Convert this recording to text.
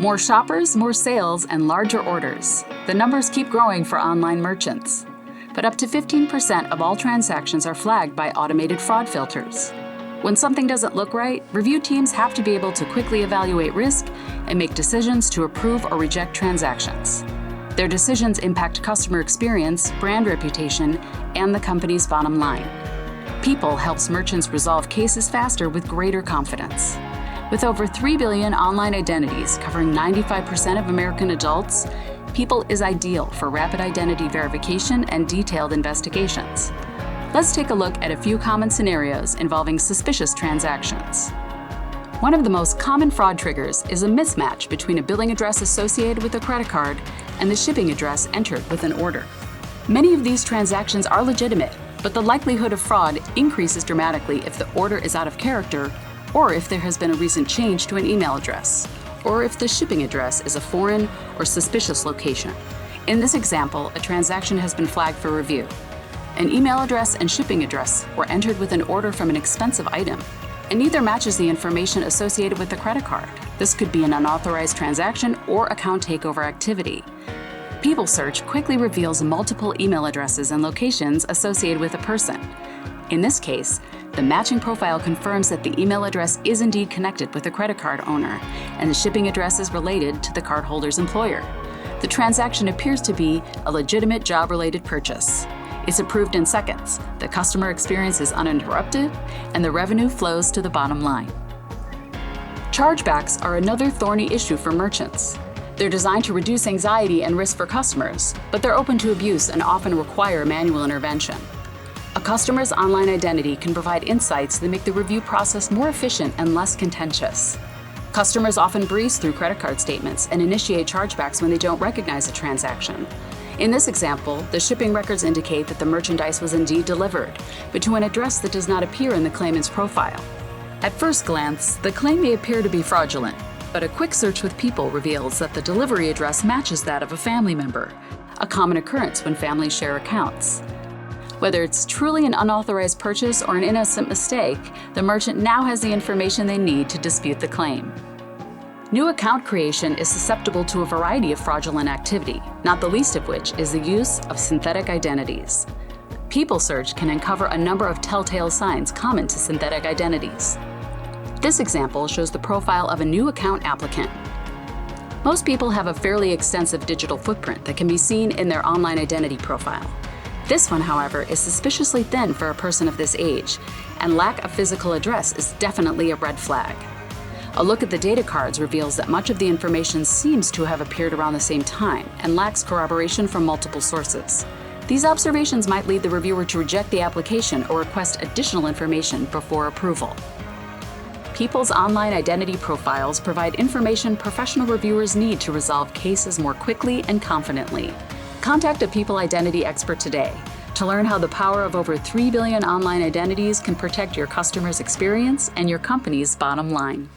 More shoppers, more sales, and larger orders. The numbers keep growing for online merchants. But up to 15% of all transactions are flagged by automated fraud filters. When something doesn't look right, review teams have to be able to quickly evaluate risk and make decisions to approve or reject transactions. Their decisions impact customer experience, brand reputation, and the company's bottom line. People helps merchants resolve cases faster with greater confidence. With over 3 billion online identities covering 95% of American adults, People is ideal for rapid identity verification and detailed investigations. Let's take a look at a few common scenarios involving suspicious transactions. One of the most common fraud triggers is a mismatch between a billing address associated with a credit card and the shipping address entered with an order. Many of these transactions are legitimate, but the likelihood of fraud increases dramatically if the order is out of character, or if there has been a recent change to an email address, or if the shipping address is a foreign or suspicious location. In this example, a transaction has been flagged for review. An email address and shipping address were entered with an order from an expensive item, and neither matches the information associated with the credit card. This could be an unauthorized transaction or account takeover activity. PeopleSearch quickly reveals multiple email addresses and locations associated with a person. In this case, the matching profile confirms that the email address is indeed connected with the credit card owner, and the shipping address is related to the cardholder's employer. The transaction appears to be a legitimate job-related purchase. It's approved in seconds, the customer experience is uninterrupted, and the revenue flows to the bottom line. Chargebacks are another thorny issue for merchants. They're designed to reduce anxiety and risk for customers, but they're open to abuse and often require manual intervention. A customer's online identity can provide insights that make the review process more efficient and less contentious. Customers often breeze through credit card statements and initiate chargebacks when they don't recognize a transaction. In this example, the shipping records indicate that the merchandise was indeed delivered, but to an address that does not appear in the claimant's profile. At first glance, the claim may appear to be fraudulent, but a quick search with People reveals that the delivery address matches that of a family member, a common occurrence when families share accounts. Whether it's truly an unauthorized purchase or an innocent mistake, the merchant now has the information they need to dispute the claim. New account creation is susceptible to a variety of fraudulent activity, not the least of which is the use of synthetic identities. PeopleSearch can uncover a number of telltale signs common to synthetic identities. This example shows the profile of a new account applicant. Most people have a fairly extensive digital footprint that can be seen in their online identity profile. This one, however, is suspiciously thin for a person of this age, and lack of physical address is definitely a red flag. A look at the data cards reveals that much of the information seems to have appeared around the same time and lacks corroboration from multiple sources. These observations might lead the reviewer to reject the application or request additional information before approval. People's online identity profiles provide information professional reviewers need to resolve cases more quickly and confidently. Contact a People identity expert today to learn how the power of over 3 billion online identities can protect your customers' experience and your company's bottom line.